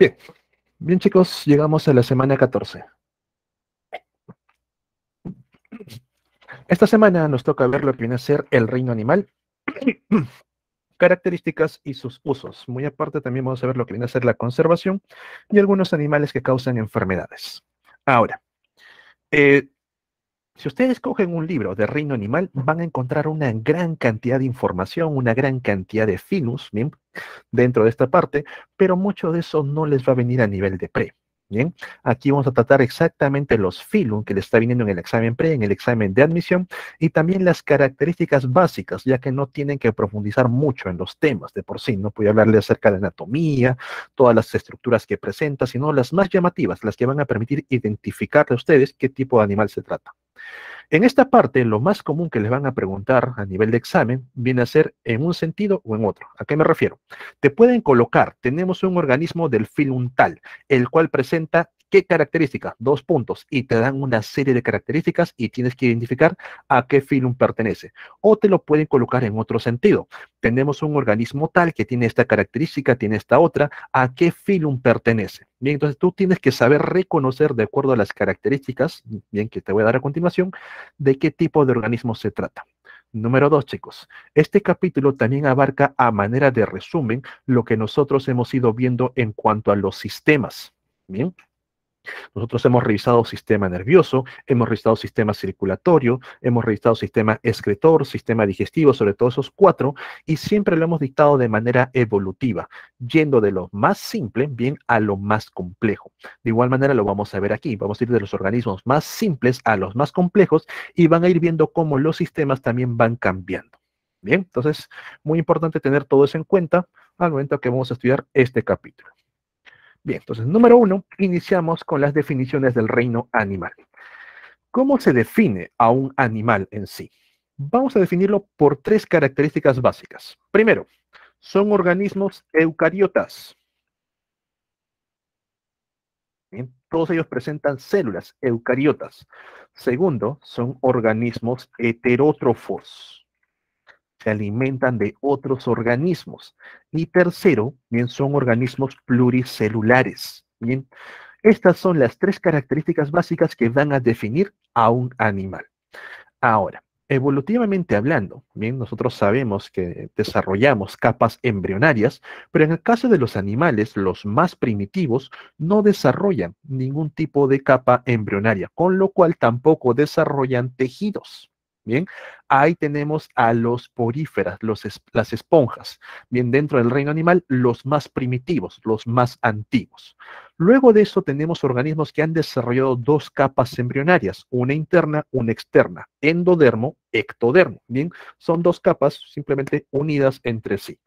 Bien, bien chicos, llegamos a la semana 14. Esta semana nos toca ver lo que viene a ser el reino animal, características y sus usos. Muy aparte también vamos a ver lo que viene a ser la conservación y algunos animales que causan enfermedades. Ahora, eh, si ustedes cogen un libro de reino animal, van a encontrar una gran cantidad de información, una gran cantidad de filos, ¿bien? Dentro de esta parte, pero mucho de eso no les va a venir a nivel de pre. Bien, aquí vamos a tratar exactamente los filum que le está viniendo en el examen pre, en el examen de admisión, y también las características básicas, ya que no tienen que profundizar mucho en los temas de por sí. No voy a hablarle acerca de anatomía, todas las estructuras que presenta, sino las más llamativas, las que van a permitir identificarle a ustedes qué tipo de animal se trata. En esta parte, lo más común que les van a preguntar a nivel de examen viene a ser en un sentido o en otro. ¿A qué me refiero? Te pueden colocar, tenemos un organismo del filum tal, el cual presenta qué características, dos puntos, y te dan una serie de características y tienes que identificar a qué filum pertenece. O te lo pueden colocar en otro sentido. Tenemos un organismo tal que tiene esta característica, tiene esta otra, a qué filum pertenece. Bien, entonces tú tienes que saber reconocer de acuerdo a las características, bien, que te voy a dar a continuación, de qué tipo de organismo se trata. Número dos, chicos. Este capítulo también abarca a manera de resumen lo que nosotros hemos ido viendo en cuanto a los sistemas. Bien, nosotros hemos revisado sistema nervioso, hemos revisado sistema circulatorio, hemos revisado sistema excretor, sistema digestivo, sobre todo esos cuatro, y siempre lo hemos dictado de manera evolutiva, yendo de lo más simple, bien, a lo más complejo. De igual manera lo vamos a ver aquí, vamos a ir de los organismos más simples a los más complejos y van a ir viendo cómo los sistemas también van cambiando. Bien, entonces, muy importante tener todo eso en cuenta al momento que vamos a estudiar este capítulo. Bien, entonces, número uno, iniciamos con las definiciones del reino animal. ¿Cómo se define a un animal en sí? Vamos a definirlo por tres características básicas. Primero, son organismos eucariotas. Bien, todos ellos presentan células eucariotas. Segundo, son organismos heterótrofos. Se alimentan de otros organismos. Y tercero, bien, son organismos pluricelulares. Bien, estas son las tres características básicas que van a definir a un animal. Ahora, evolutivamente hablando, bien, nosotros sabemos que desarrollamos capas embrionarias, pero en el caso de los animales, los más primitivos, no desarrollan ningún tipo de capa embrionaria, con lo cual tampoco desarrollan tejidos. Bien, ahí tenemos a los poríferas, las esponjas. Bien, dentro del reino animal, los más primitivos, los más antiguos. Luego de eso tenemos organismos que han desarrollado dos capas embrionarias, una interna, una externa, endodermo, ectodermo. Bien, son dos capas simplemente unidas entre sí,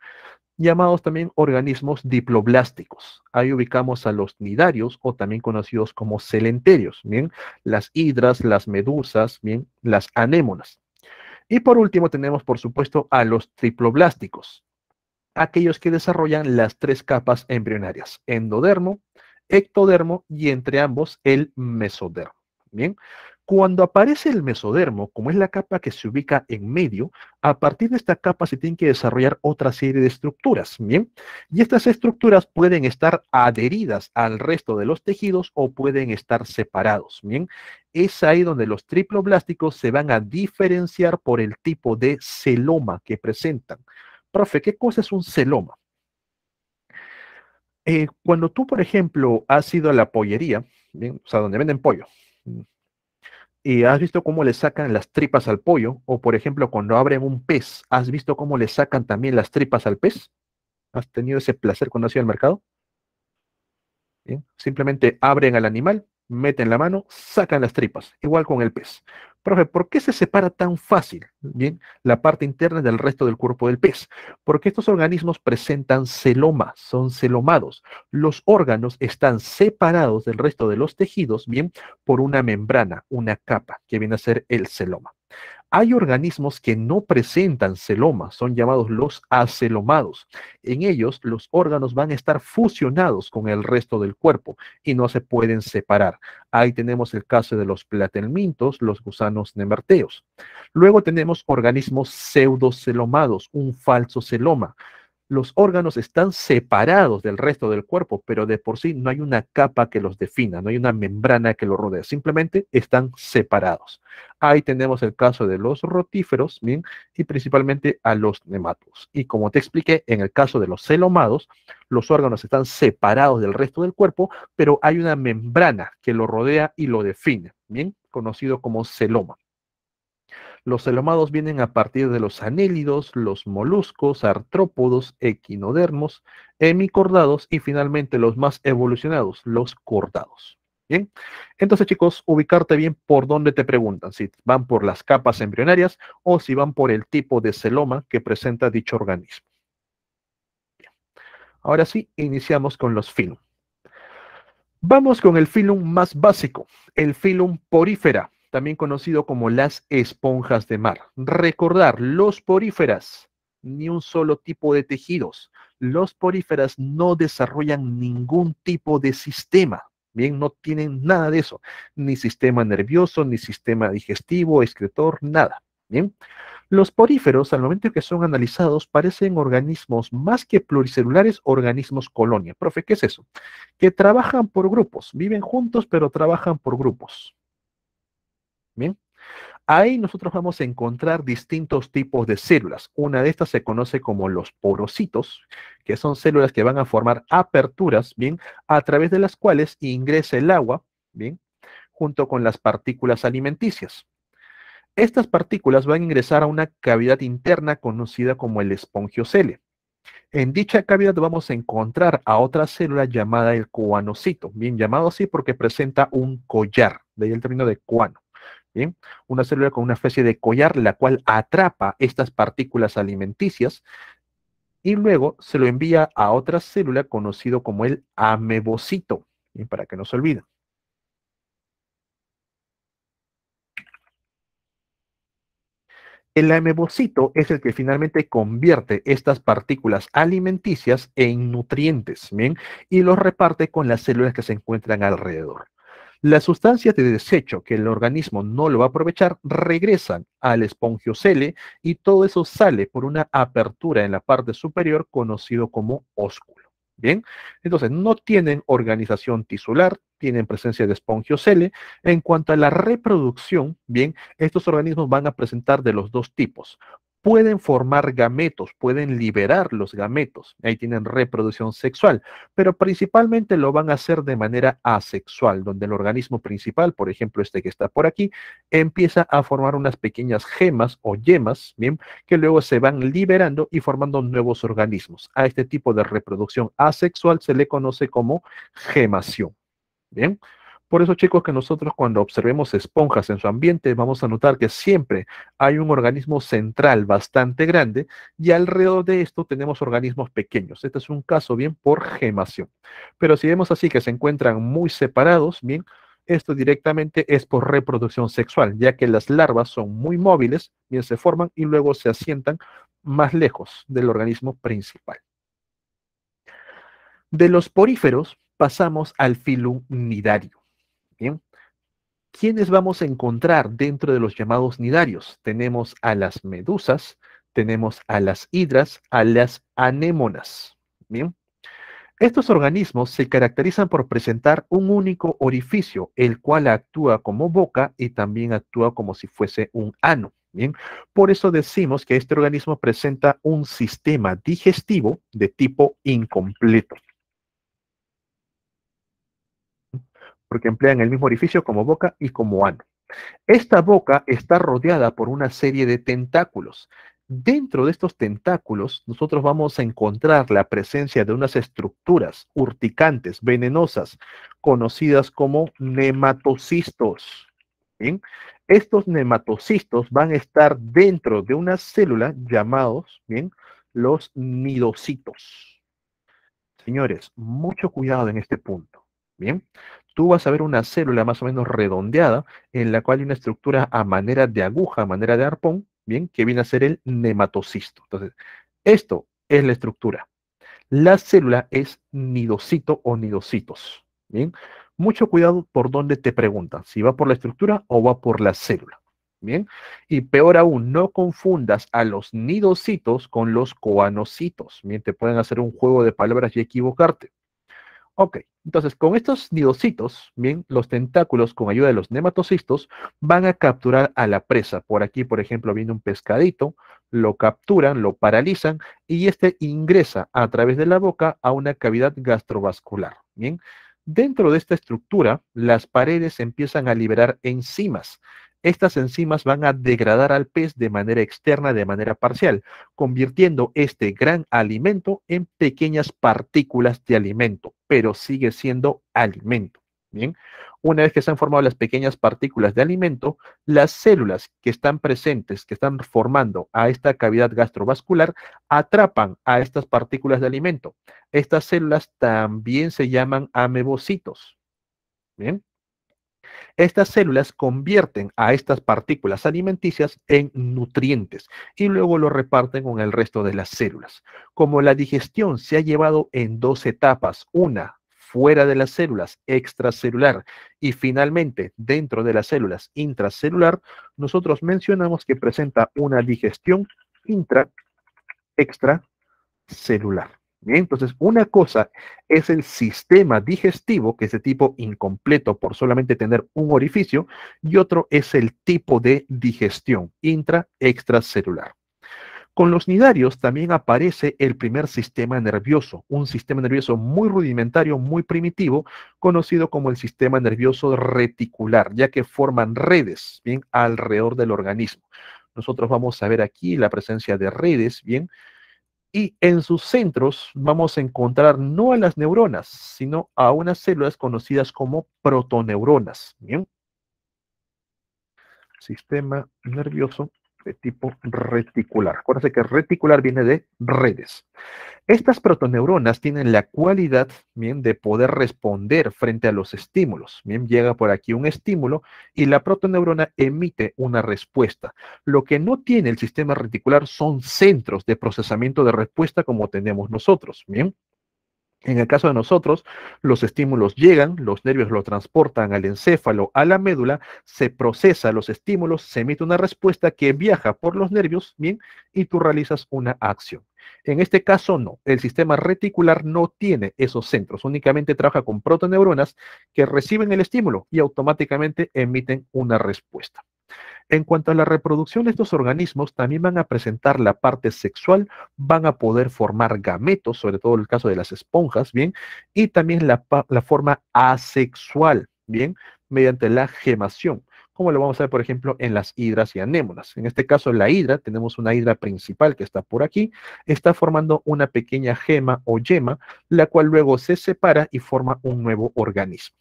llamados también organismos diploblásticos. Ahí ubicamos a los nidarios o también conocidos como celenterios, bien, las hidras, las medusas, bien, las anémonas. Y por último tenemos, por supuesto, a los triploblásticos, aquellos que desarrollan las tres capas embrionarias, endodermo, ectodermo y entre ambos el mesodermo. Bien, cuando aparece el mesodermo, como es la capa que se ubica en medio, a partir de esta capa se tienen que desarrollar otra serie de estructuras. Bien, y estas estructuras pueden estar adheridas al resto de los tejidos o pueden estar separados. Bien, es ahí donde los triploblásticos se van a diferenciar por el tipo de celoma que presentan. Profe, ¿qué cosa es un celoma? Cuando tú, por ejemplo, has ido a la pollería, ¿bien? O sea, donde venden pollo, y has visto cómo le sacan las tripas al pollo, o por ejemplo, cuando abren un pez, ¿has visto cómo le sacan también las tripas al pez? ¿Has tenido ese placer cuando has ido al mercado? ¿Bien? Simplemente abren al animal, meten la mano, sacan las tripas, igual con el pez. Profe, ¿por qué se separa tan fácil, bien, la parte interna del resto del cuerpo del pez? Porque estos organismos presentan celoma, son celomados. Los órganos están separados del resto de los tejidos, bien, por una membrana, una capa, que viene a ser el celoma. Hay organismos que no presentan celoma, son llamados los acelomados. En ellos, los órganos van a estar fusionados con el resto del cuerpo y no se pueden separar. Ahí tenemos el caso de los platelmintos, los gusanos nemerteos. Luego tenemos organismos pseudocelomados, un falso celoma. Los órganos están separados del resto del cuerpo, pero de por sí no hay una capa que los defina, no hay una membrana que los rodea, simplemente están separados. Ahí tenemos el caso de los rotíferos, bien, y principalmente a los nematodos. Y como te expliqué, en el caso de los celomados, los órganos están separados del resto del cuerpo, pero hay una membrana que lo rodea y lo define, bien, conocido como celoma. Los celomados vienen a partir de los anélidos, los moluscos, artrópodos, equinodermos, hemicordados y finalmente los más evolucionados, los cordados. Bien, entonces chicos, ubicarte bien por dónde te preguntan, si van por las capas embrionarias o si van por el tipo de celoma que presenta dicho organismo. Ahora sí, iniciamos con los filum. Vamos con el filum más básico, el filum porífera, también conocido como las esponjas de mar. Recordar, los poríferas, ni un solo tipo de tejidos. Los poríferas no desarrollan ningún tipo de sistema. Bien, no tienen nada de eso, ni sistema nervioso, ni sistema digestivo, excretor, nada. Bien, los poríferos, al momento que son analizados, parecen organismos más que pluricelulares, organismos colonia. Profe, ¿qué es eso? Que trabajan por grupos, viven juntos, pero trabajan por grupos. Bien, ahí nosotros vamos a encontrar distintos tipos de células. Una de estas se conoce como los porocitos, que son células que van a formar aperturas, bien, a través de las cuales ingresa el agua, bien, junto con las partículas alimenticias. Estas partículas van a ingresar a una cavidad interna conocida como el espongiocele. En dicha cavidad vamos a encontrar a otra célula llamada el coanocito, bien llamado así porque presenta un collar, de ahí el término de coano. Bien, una célula con una especie de collar, la cual atrapa estas partículas alimenticias y luego se lo envía a otra célula conocido como el amebocito, bien, para que no se olviden. El amebocito es el que finalmente convierte estas partículas alimenticias en nutrientes, ¿bien? Y los reparte con las células que se encuentran alrededor. Las sustancias de desecho que el organismo no lo va a aprovechar regresan al espongiocele y todo eso sale por una apertura en la parte superior conocido como ósculo. Bien, entonces no tienen organización tisular, tienen presencia de espongiocele. En cuanto a la reproducción, bien, estos organismos van a presentar de los dos tipos. Pueden formar gametos, pueden liberar los gametos, ahí tienen reproducción sexual, pero principalmente lo van a hacer de manera asexual, donde el organismo principal, por ejemplo este que está por aquí, empieza a formar unas pequeñas gemas o yemas, bien, que luego se van liberando y formando nuevos organismos. A este tipo de reproducción asexual se le conoce como gemación. Bien, por eso chicos que nosotros cuando observemos esponjas en su ambiente vamos a notar que siempre hay un organismo central bastante grande y alrededor de esto tenemos organismos pequeños. Este es un caso bien por gemación. Pero si vemos así que se encuentran muy separados, bien, esto directamente es por reproducción sexual, ya que las larvas son muy móviles, bien se forman y luego se asientan más lejos del organismo principal. De los poríferos pasamos al filum nidario. Bien, ¿quiénes vamos a encontrar dentro de los llamados nidarios? Tenemos a las medusas, tenemos a las hidras, a las anémonas. Bien, estos organismos se caracterizan por presentar un único orificio, el cual actúa como boca y también actúa como si fuese un ano. Bien, por eso decimos que este organismo presenta un sistema digestivo de tipo incompleto, porque emplean el mismo orificio como boca y como ano. Esta boca está rodeada por una serie de tentáculos. Dentro de estos tentáculos, nosotros vamos a encontrar la presencia de unas estructuras urticantes, venenosas, conocidas como nematocistos. ¿Bien? Estos nematocistos van a estar dentro de una célula llamados, ¿bien?, los nidocitos. Señores, mucho cuidado en este punto. Bien, tú vas a ver una célula más o menos redondeada en la cual hay una estructura a manera de aguja, a manera de arpón, bien, que viene a ser el nematocisto. Entonces, esto es la estructura. La célula es nidocito o nidocitos. Bien, mucho cuidado por dónde te preguntan, si va por la estructura o va por la célula. Bien, y peor aún, no confundas a los nidocitos con los coanocitos. Bien, te pueden hacer un juego de palabras y equivocarte. Ok, entonces con estos nidocitos, bien, los tentáculos con ayuda de los nematocistos van a capturar a la presa. Por aquí, por ejemplo, viene un pescadito, lo capturan, lo paralizan y este ingresa a través de la boca a una cavidad gastrovascular. Bien, dentro de esta estructura, las paredes empiezan a liberar enzimas. Estas enzimas van a degradar al pez de manera externa, de manera parcial, convirtiendo este gran alimento en pequeñas partículas de alimento, pero sigue siendo alimento. Bien, una vez que se han formado las pequeñas partículas de alimento, las células que están presentes, que están formando a esta cavidad gastrovascular, atrapan a estas partículas de alimento. Estas células también se llaman amebocitos. Bien. Estas células convierten a estas partículas alimenticias en nutrientes y luego lo reparten con el resto de las células. Como la digestión se ha llevado en dos etapas, una fuera de las células extracelular y finalmente dentro de las células intracelular, nosotros mencionamos que presenta una digestión intra extracelular. Bien, entonces, una cosa es el sistema digestivo, que es de tipo incompleto por solamente tener un orificio, y otro es el tipo de digestión intra-extracelular. Con los nidarios también aparece el primer sistema nervioso, un sistema nervioso muy rudimentario, muy primitivo, conocido como el sistema nervioso reticular, ya que forman redes, bien, alrededor del organismo. Nosotros vamos a ver aquí la presencia de redes, bien, y en sus centros vamos a encontrar no a las neuronas, sino a unas células conocidas como protoneuronas. Bien, sistema nervioso de tipo reticular. Acuérdense que reticular viene de redes. Estas protoneuronas tienen la cualidad, bien, de poder responder frente a los estímulos. Bien, llega por aquí un estímulo y la protoneurona emite una respuesta. Lo que no tiene el sistema reticular son centros de procesamiento de respuesta como tenemos nosotros. Bien. En el caso de nosotros, los estímulos llegan, los nervios lo transportan al encéfalo, a la médula, se procesa los estímulos, se emite una respuesta que viaja por los nervios, bien, y tú realizas una acción. En este caso, no. El sistema reticular no tiene esos centros, únicamente trabaja con protoneuronas que reciben el estímulo y automáticamente emiten una respuesta. En cuanto a la reproducción de estos organismos, también van a presentar la parte sexual, van a poder formar gametos, sobre todo en el caso de las esponjas, ¿bien? Y también la forma asexual, ¿bien? Mediante la gemación, como lo vamos a ver, por ejemplo, en las hidras y anémonas. En este caso, la hidra, tenemos una hidra principal que está por aquí, está formando una pequeña gema o yema, la cual luego se separa y forma un nuevo organismo.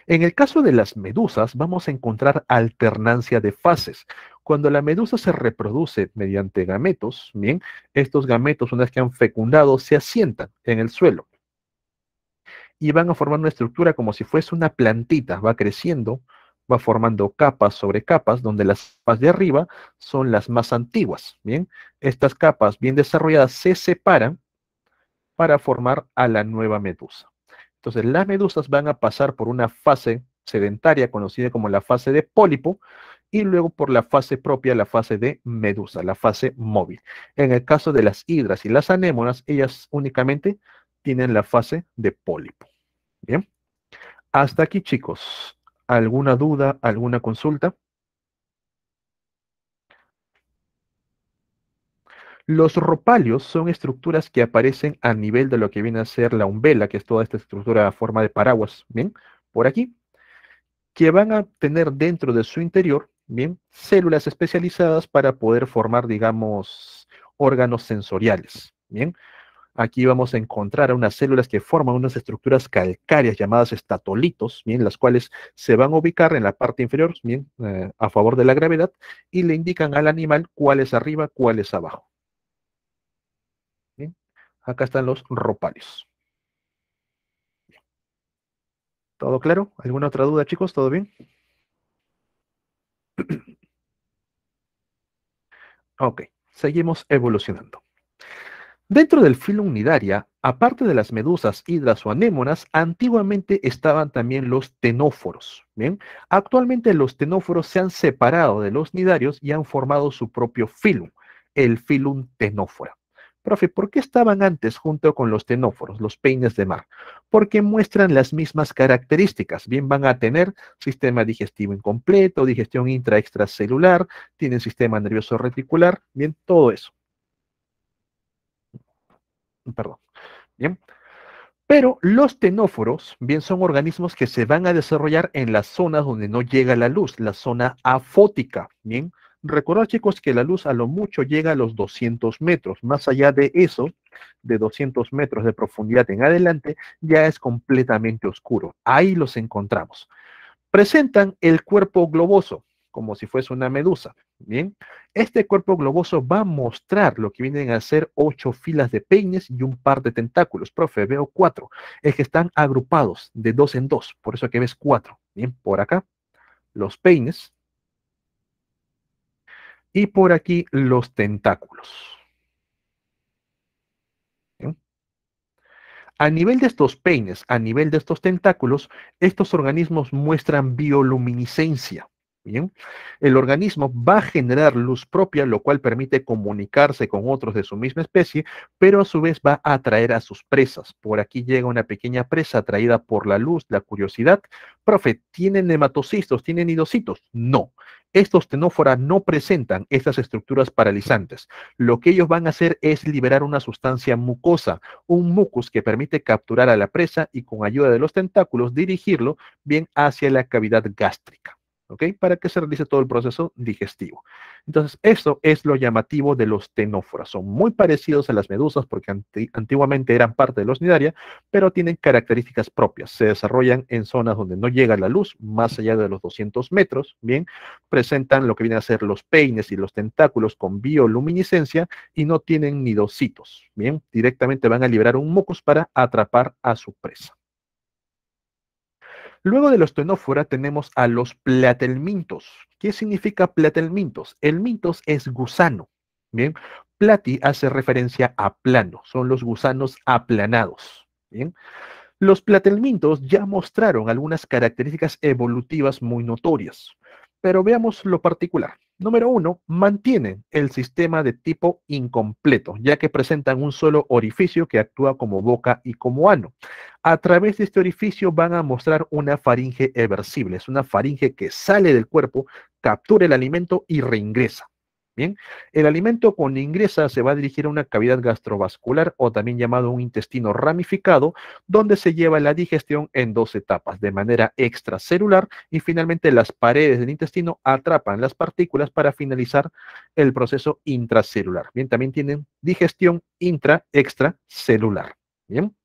En el caso de las medusas, vamos a encontrar alternancia de fases. Cuando la medusa se reproduce mediante gametos, bien, estos gametos, una vez que han fecundado, se asientan en el suelo y van a formar una estructura como si fuese una plantita, va creciendo, va formando capas sobre capas, donde las capas de arriba son las más antiguas, bien. Estas capas bien desarrolladas se separan para formar a la nueva medusa. Entonces, las medusas van a pasar por una fase sedentaria conocida como la fase de pólipo y luego por la fase propia, la fase de medusa, la fase móvil. En el caso de las hidras y las anémonas, ellas únicamente tienen la fase de pólipo. Bien, hasta aquí, chicos. ¿Alguna duda, alguna consulta? Los ropalios son estructuras que aparecen a nivel de lo que viene a ser la umbela, que es toda esta estructura a forma de paraguas, ¿bien? Por aquí, que van a tener dentro de su interior, bien, células especializadas para poder formar, digamos, órganos sensoriales, bien. Aquí vamos a encontrar unas células que forman unas estructuras calcáreas llamadas estatolitos, bien, las cuales se van a ubicar en la parte inferior, bien, a favor de la gravedad, y le indican al animal cuál es arriba, cuál es abajo. Bien. Acá están los ropalios. ¿Todo claro? ¿Alguna otra duda, chicos? ¿Todo bien? Ok, seguimos evolucionando. Dentro del filo Unidaria Aparte de las medusas, hidras o anémonas, antiguamente estaban también los tenóforos. Bien, actualmente los tenóforos se han separado de los nidarios y han formado su propio filum, el filum tenófora. Profe, ¿por qué estaban antes junto con los tenóforos, los peines de mar? Porque muestran las mismas características. Bien, van a tener sistema digestivo incompleto, digestión intra-extracelular, tienen sistema nervioso reticular, bien, todo eso. Perdón. Bien. Pero los tenóforos, bien, son organismos que se van a desarrollar en las zonas donde no llega la luz, la zona afótica, bien. Recordad, chicos, que la luz a lo mucho llega a los 200 metros. Más allá de eso, de 200 metros de profundidad en adelante, ya es completamente oscuro. Ahí los encontramos. Presentan el cuerpo globoso, como si fuese una medusa. Bien, este cuerpo globoso va a mostrar lo que vienen a ser 8 filas de peines y un par de tentáculos. Profe, veo 4. Es que están agrupados de dos en dos, por eso que ves 4. Bien, por acá los peines y por aquí los tentáculos. Bien. A nivel de estos peines, a nivel de estos tentáculos, estos organismos muestran bioluminiscencia. Bien, el organismo va a generar luz propia, lo cual permite comunicarse con otros de su misma especie, pero a su vez va a atraer a sus presas. Por aquí llega una pequeña presa atraída por la luz, la curiosidad. Profe, ¿tienen nematocistos? ¿Tienen nidocitos? No. Estos tenófora no presentan estas estructuras paralizantes. Lo que ellos van a hacer es liberar una sustancia mucosa, un mucus que permite capturar a la presa y con ayuda de los tentáculos dirigirlo bien hacia la cavidad gástrica. ¿Ok? Para que se realice todo el proceso digestivo. Entonces, eso es lo llamativo de los tenóforas. Son muy parecidos a las medusas porque antiguamente eran parte de los nidaria, pero tienen características propias. Se desarrollan en zonas donde no llega la luz, más allá de los 200 metros, bien, presentan lo que vienen a ser los peines y los tentáculos con bioluminiscencia y no tienen nidocitos, bien, directamente van a liberar un mucus para atrapar a su presa. Luego de los tenófora tenemos a los platelmintos. ¿Qué significa platelmintos? El mintos es gusano. Bien, plati hace referencia a plano, son los gusanos aplanados. Bien, los platelmintos ya mostraron algunas características evolutivas muy notorias, pero veamos lo particular. Número uno, mantienen el sistema de tipo incompleto, ya que presentan un solo orificio que actúa como boca y como ano. A través de este orificio van a mostrar una faringe eversible, es una faringe que sale del cuerpo, captura el alimento y reingresa. Bien, el alimento cuando ingresa se va a dirigir a una cavidad gastrovascular o también llamado un intestino ramificado, donde se lleva la digestión en dos etapas, de manera extracelular y finalmente las paredes del intestino atrapan las partículas para finalizar el proceso intracelular. Bien, también tienen digestión intra-extracelular. Bien.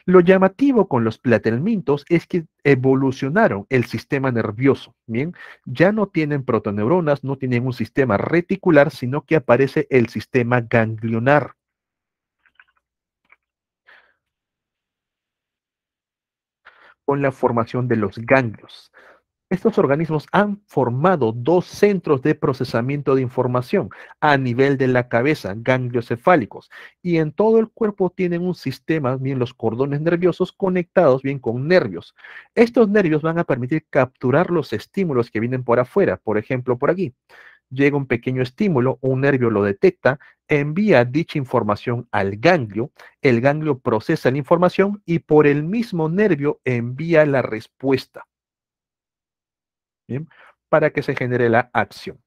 Lo llamativo con los platelmintos es que evolucionaron el sistema nervioso, ¿bien? Ya no tienen protoneuronas, no tienen un sistema reticular, sino que aparece el sistema ganglionar. Con la formación de los ganglios. Estos organismos han formado dos centros de procesamiento de información a nivel de la cabeza, ganglios cefálicos, y en todo el cuerpo tienen un sistema, bien los cordones nerviosos conectados bien con nervios. Estos nervios van a permitir capturar los estímulos que vienen por afuera, por ejemplo, por aquí. Llega un pequeño estímulo, un nervio lo detecta, envía dicha información al ganglio, el ganglio procesa la información y por el mismo nervio envía la respuesta. ¿Bien? Para que se genere la acción.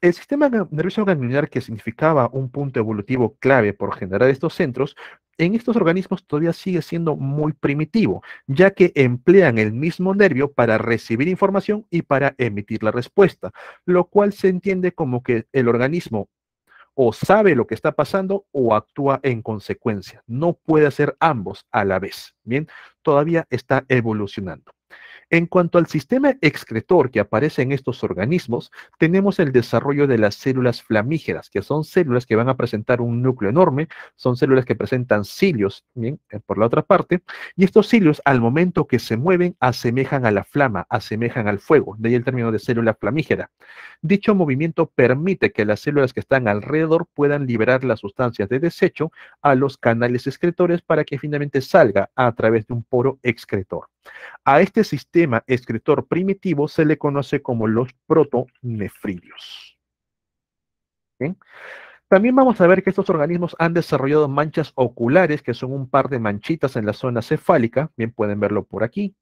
El sistema nervioso ganglionar, que significaba un punto evolutivo clave por generar estos centros, en estos organismos todavía sigue siendo muy primitivo, ya que emplean el mismo nervio para recibir información y para emitir la respuesta, lo cual se entiende como que el organismo o sabe lo que está pasando o actúa en consecuencia. No puede hacer ambos a la vez. Bien, todavía está evolucionando. En cuanto al sistema excretor que aparece en estos organismos, tenemos el desarrollo de las células flamígeras, que son células que van a presentar un núcleo enorme, son células que presentan cilios, bien, por la otra parte, y estos cilios al momento que se mueven asemejan a la flama, asemejan al fuego, de ahí el término de célula flamígera. Dicho movimiento permite que las células que están alrededor puedan liberar las sustancias de desecho a los canales excretores para que finalmente salga a través de un poro excretor. A este sistema excretor primitivo se le conoce como los protonefridios. ¿Bien? También vamos a ver que estos organismos han desarrollado manchas oculares, que son un par de manchitas en la zona cefálica. Bien, pueden verlo por aquí.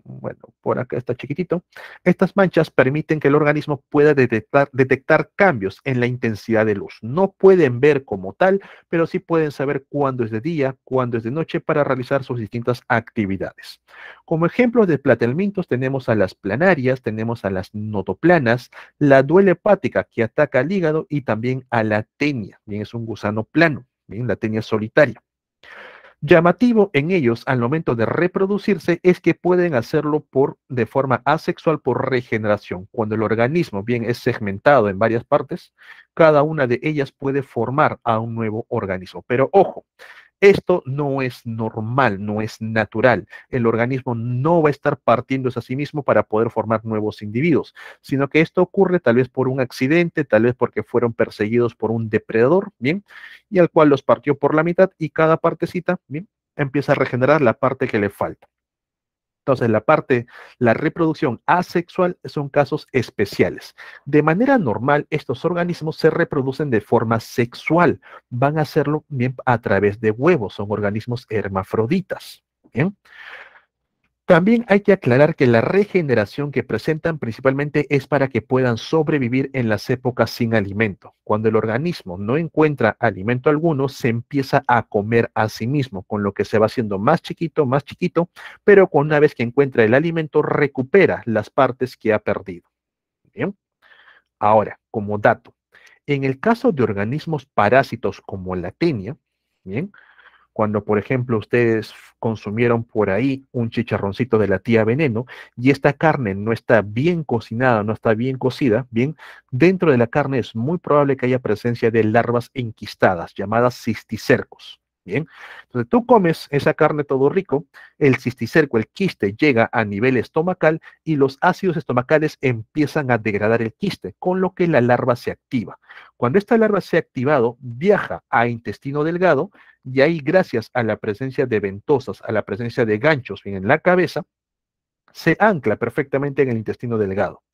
Bueno, por acá está chiquitito. Estas manchas permiten que el organismo pueda detectar cambios en la intensidad de luz. No pueden ver como tal, pero sí pueden saber cuándo es de día, cuándo es de noche para realizar sus distintas actividades. Como ejemplos de platelmintos tenemos a las planarias, tenemos a las notoplanas, la duela hepática que ataca al hígado y también a la tenia. Bien, es un gusano plano, bien, la tenia solitaria. Llamativo en ellos al momento de reproducirse es que pueden hacerlo de forma asexual por regeneración. Cuando el organismo bien es segmentado en varias partes, cada una de ellas puede formar a un nuevo organismo. Pero ojo, esto no es normal, no es natural. El organismo no va a estar partiéndose a sí mismo para poder formar nuevos individuos, sino que esto ocurre tal vez por un accidente, tal vez porque fueron perseguidos por un depredador, ¿bien? Y al cual los partió por la mitad y cada partecita, ¿bien? Empieza a regenerar la parte que le falta. Entonces, la reproducción asexual son casos especiales. De manera normal, estos organismos se reproducen de forma sexual. Van a hacerlo bien a través de huevos, son organismos hermafroditas. ¿Bien? También hay que aclarar que la regeneración que presentan principalmente es para que puedan sobrevivir en las épocas sin alimento. Cuando el organismo no encuentra alimento alguno, se empieza a comer a sí mismo, con lo que se va haciendo más chiquito, pero una vez que encuentra el alimento, recupera las partes que ha perdido. Bien. Ahora, como dato, en el caso de organismos parásitos como la tenia, bien, cuando, por ejemplo, ustedes consumieron por ahí un chicharroncito de la tía Veneno y esta carne no está bien cocinada, no está bien cocida, bien, dentro de la carne es muy probable que haya presencia de larvas enquistadas, llamadas cisticercos. Bien, entonces tú comes esa carne todo rico, el cisticerco, el quiste, llega a nivel estomacal y los ácidos estomacales empiezan a degradar el quiste, con lo que la larva se activa. Cuando esta larva se ha activado, viaja a intestino delgado y ahí, gracias a la presencia de ventosas, a la presencia de ganchos en la cabeza, se ancla perfectamente en el intestino delgado.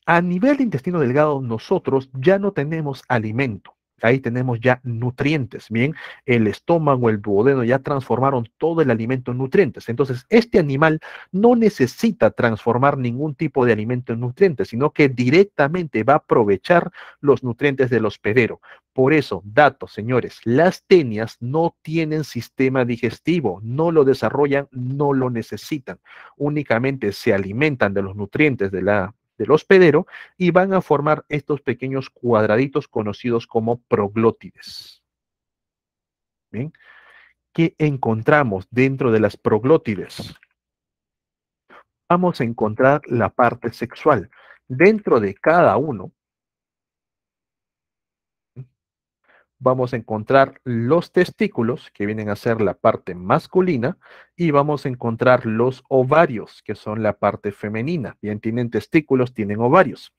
A nivel de intestino delgado, nosotros ya no tenemos alimento. Ahí tenemos ya nutrientes, bien, el estómago, el duodeno ya transformaron todo el alimento en nutrientes. Entonces, este animal no necesita transformar ningún tipo de alimento en nutrientes, sino que directamente va a aprovechar los nutrientes del hospedero. Por eso, datos, señores, las tenias no tienen sistema digestivo, no lo desarrollan, no lo necesitan. Únicamente se alimentan de los nutrientes del hospedero y van a formar estos pequeños cuadraditos conocidos como proglótides. ¿Bien? ¿Qué encontramos dentro de las proglótides? Vamos a encontrar la parte sexual. Dentro de cada uno vamos a encontrar los testículos, que vienen a ser la parte masculina, y vamos a encontrar los ovarios, que son la parte femenina. Bien, tienen testículos, tienen ovarios.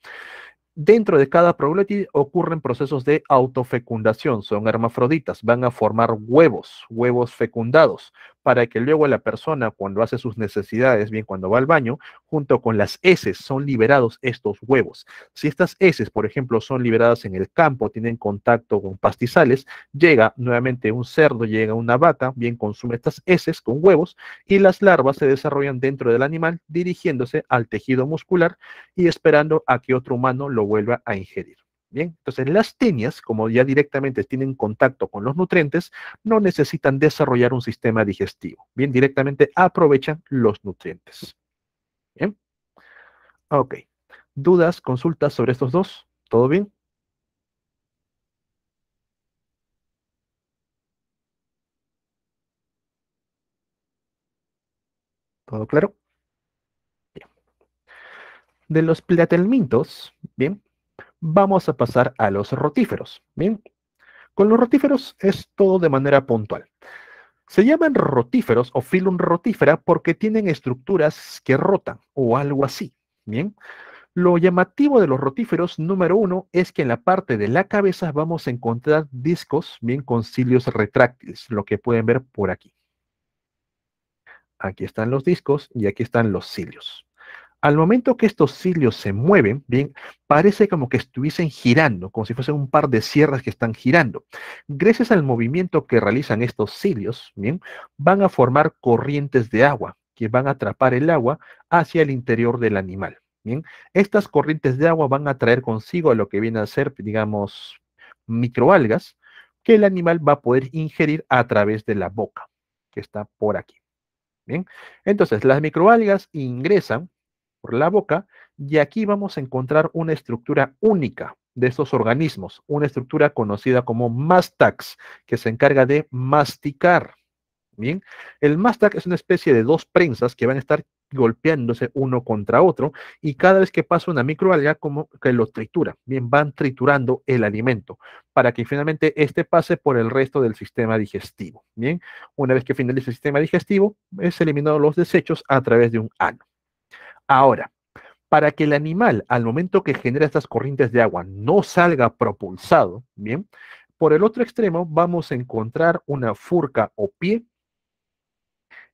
Dentro de cada proglótide ocurren procesos de autofecundación, son hermafroditas, van a formar huevos, huevos fecundados, para que luego la persona cuando hace sus necesidades, bien cuando va al baño, junto con las heces son liberados estos huevos. Si estas heces, por ejemplo, son liberadas en el campo, tienen contacto con pastizales, llega nuevamente un cerdo, llega una vaca, bien consume estas heces con huevos y las larvas se desarrollan dentro del animal dirigiéndose al tejido muscular y esperando a que otro humano lo vuelva a ingerir. Bien, entonces las tenias, como ya directamente tienen contacto con los nutrientes, no necesitan desarrollar un sistema digestivo. Bien, directamente aprovechan los nutrientes. Bien, ok. ¿Dudas, consultas sobre estos dos? ¿Todo bien? ¿Todo claro? Bien. De los platelmintos, bien, vamos a pasar a los rotíferos, bien. Con los rotíferos es todo de manera puntual. Se llaman rotíferos o filum rotífera porque tienen estructuras que rotan o algo así, bien. Lo llamativo de los rotíferos, número uno, es que en la parte de la cabeza vamos a encontrar discos bien con cilios retráctiles, lo que pueden ver por aquí. Aquí están los discos y aquí están los cilios. Al momento que estos cilios se mueven, bien, parece como que estuviesen girando, como si fuesen un par de sierras que están girando. Gracias al movimiento que realizan estos cilios, bien, van a formar corrientes de agua, que van a atrapar el agua hacia el interior del animal. Bien, estas corrientes de agua van a traer consigo lo que viene a ser, digamos, microalgas, que el animal va a poder ingerir a través de la boca, que está por aquí. Bien, entonces las microalgas ingresan por la boca y aquí vamos a encontrar una estructura única de estos organismos, una estructura conocida como mástax, que se encarga de masticar. Bien, el mástax es una especie de dos prensas que van a estar golpeándose uno contra otro y cada vez que pasa una microalga como que lo tritura, bien, van triturando el alimento para que finalmente este pase por el resto del sistema digestivo. Bien, una vez que finalice el sistema digestivo, es eliminado los desechos a través de un ano. Ahora, para que el animal, al momento que genera estas corrientes de agua, no salga propulsado, bien, por el otro extremo vamos a encontrar una furca o pie,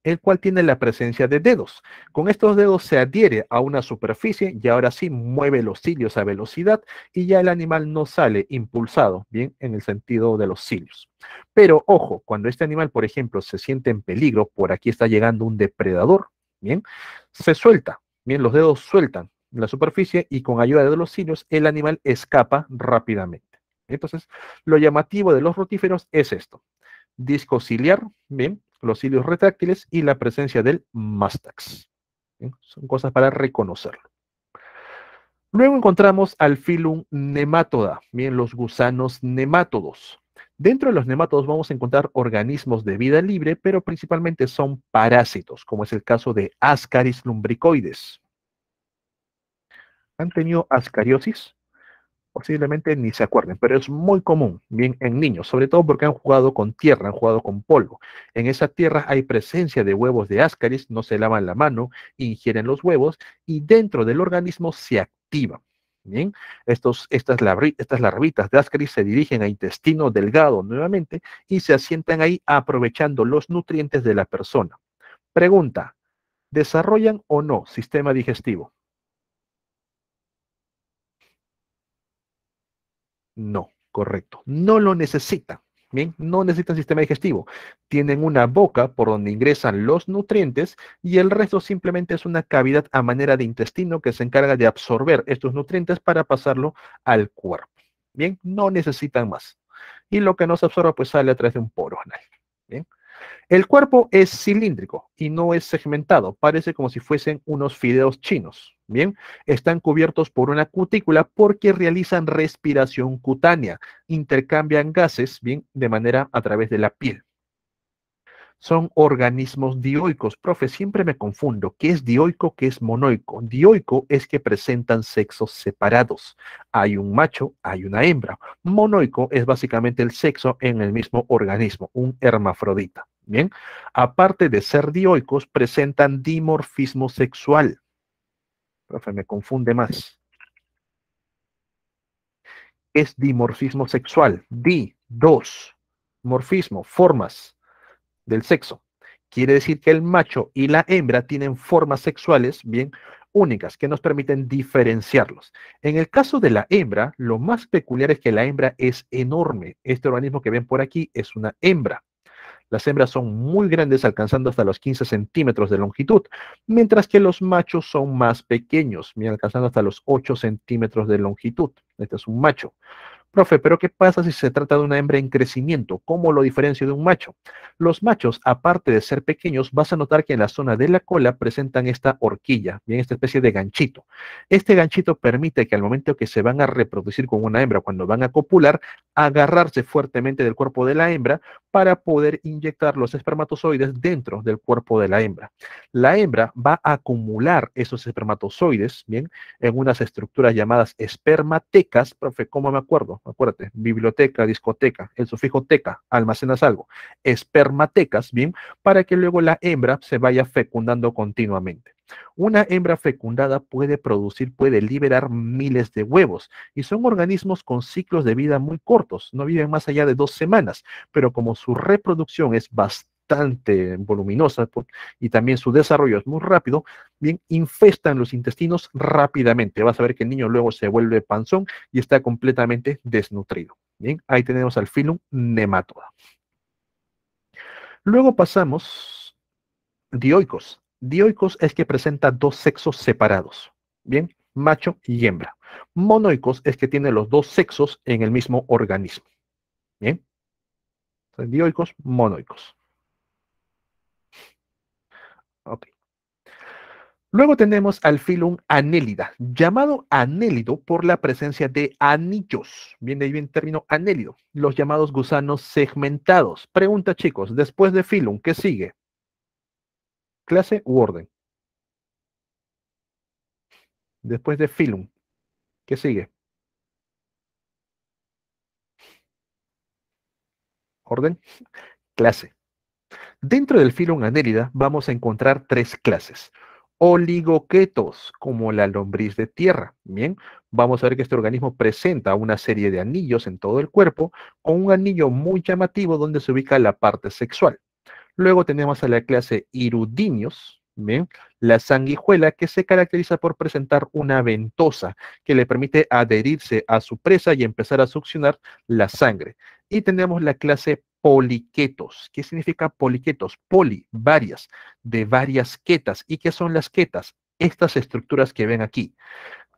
el cual tiene la presencia de dedos. Con estos dedos se adhiere a una superficie y ahora sí mueve los cilios a velocidad y ya el animal no sale impulsado, bien, en el sentido de los cilios. Pero ojo, cuando este animal, por ejemplo, se siente en peligro, por aquí está llegando un depredador, bien, se suelta, bien, los dedos sueltan la superficie y con ayuda de los cilios el animal escapa rápidamente. Entonces, lo llamativo de los rotíferos es esto: disco ciliar, bien, los cilios retráctiles y la presencia del mástax. ¿Bien? Son cosas para reconocerlo. Luego encontramos al filum nematoda, bien, los gusanos nemátodos. Dentro de los nemátodos vamos a encontrar organismos de vida libre, pero principalmente son parásitos, como es el caso de Ascaris lumbricoides. ¿Han tenido ascariosis? Posiblemente ni se acuerden, pero es muy común, bien, en niños, sobre todo porque han jugado con tierra, han jugado con polvo. En esa tierra hay presencia de huevos de Ascaris, no se lavan la mano, ingieren los huevos y dentro del organismo se activan. Bien, estas larvitas de Ascaris se dirigen a intestino delgado nuevamente y se asientan ahí aprovechando los nutrientes de la persona. Pregunta: ¿desarrollan o no sistema digestivo? No, correcto. No lo necesitan. Bien, no necesitan sistema digestivo. Tienen una boca por donde ingresan los nutrientes y el resto simplemente es una cavidad a manera de intestino que se encarga de absorber estos nutrientes para pasarlo al cuerpo. Bien, no necesitan más. Y lo que no se absorba pues sale a través de un poro anal. Bien. El cuerpo es cilíndrico y no es segmentado, parece como si fuesen unos fideos chinos. Bien, están cubiertos por una cutícula porque realizan respiración cutánea, intercambian gases, bien, de manera a través de la piel. Son organismos dioicos. Profe, siempre me confundo. ¿Qué es dioico? ¿Qué es monoico? Dioico es que presentan sexos separados. Hay un macho, hay una hembra. Monoico es básicamente el sexo en el mismo organismo, un hermafrodita. Bien, aparte de ser dioicos, presentan dimorfismo sexual. Profe, me confunde más. Es dimorfismo sexual. Dos. Morfismo, formas del sexo. Quiere decir que el macho y la hembra tienen formas sexuales bien únicas que nos permiten diferenciarlos. En el caso de la hembra, lo más peculiar es que la hembra es enorme. Este organismo que ven por aquí es una hembra. Las hembras son muy grandes, alcanzando hasta los 15 centímetros de longitud, mientras que los machos son más pequeños, alcanzando hasta los 8 centímetros de longitud. Este es un macho. Profe, pero ¿qué pasa si se trata de una hembra en crecimiento? ¿Cómo lo diferencio de un macho? Los machos, aparte de ser pequeños, vas a notar que en la zona de la cola presentan esta horquilla, bien, esta especie de ganchito. Este ganchito permite que al momento que se van a reproducir con una hembra, cuando van a copular, agarrarse fuertemente del cuerpo de la hembra para poder inyectar los espermatozoides dentro del cuerpo de la hembra. La hembra va a acumular esos espermatozoides, bien, en unas estructuras llamadas espermatecas. Profe, ¿cómo me acuerdo? Acuérdate, biblioteca, discoteca, el sufijo teca, almacenas algo. Espermatecas, bien, para que luego la hembra se vaya fecundando continuamente. Una hembra fecundada puede producir, puede liberar miles de huevos y son organismos con ciclos de vida muy cortos, no viven más allá de 2 semanas, pero como su reproducción es bastante voluminosa y también su desarrollo es muy rápido, bien, infestan los intestinos rápidamente. Vas a ver que el niño luego se vuelve panzón y está completamente desnutrido. Bien, ahí tenemos al filum Nematoda. Luego pasamos dioicos. Dioicos es que presenta dos sexos separados, bien, macho y hembra. Monoicos es que tiene los dos sexos en el mismo organismo, bien. Dioicos, monoicos. Ok. Luego tenemos al filum Annelida, llamado anélido por la presencia de anillos. Viene ahí bien el término anélido, los llamados gusanos segmentados. Pregunta, chicos, después de filum, ¿qué sigue? ¿Clase u orden? Después de filum, ¿qué sigue? ¿Orden? Clase. Dentro del filum Annelida vamos a encontrar tres clases. Oligoquetos, como la lombriz de tierra. Bien, vamos a ver que este organismo presenta una serie de anillos en todo el cuerpo, con un anillo muy llamativo donde se ubica la parte sexual. Luego tenemos a la clase Hirudinios, ¿bien? La sanguijuela que se caracteriza por presentar una ventosa que le permite adherirse a su presa y empezar a succionar la sangre. Y tenemos la clase Poliquetos. ¿Qué significa poliquetos? Poli, varias, de varias quetas. ¿Y qué son las quetas? Estas estructuras que ven aquí.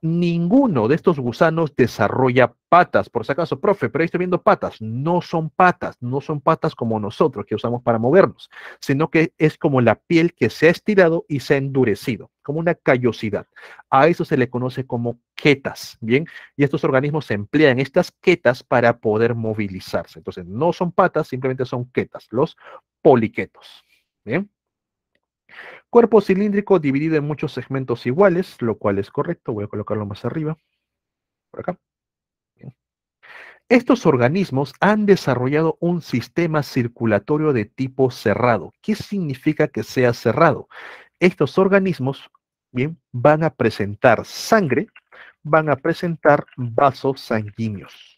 Ninguno de estos gusanos desarrolla patas. Por si acaso, profe, pero ahí estoy viendo patas. No son patas, no son patas como nosotros que usamos para movernos, sino que es como la piel que se ha estirado y se ha endurecido, como una callosidad. A eso se le conoce como quetas, ¿bien? Y estos organismos emplean estas quetas para poder movilizarse. Entonces, no son patas, simplemente son quetas, los poliquetos, ¿bien? Cuerpo cilíndrico dividido en muchos segmentos iguales, lo cual es correcto. Voy a colocarlo más arriba, por acá. Bien. Estos organismos han desarrollado un sistema circulatorio de tipo cerrado. ¿Qué significa que sea cerrado? Estos organismos, bien, van a presentar sangre, van a presentar vasos sanguíneos.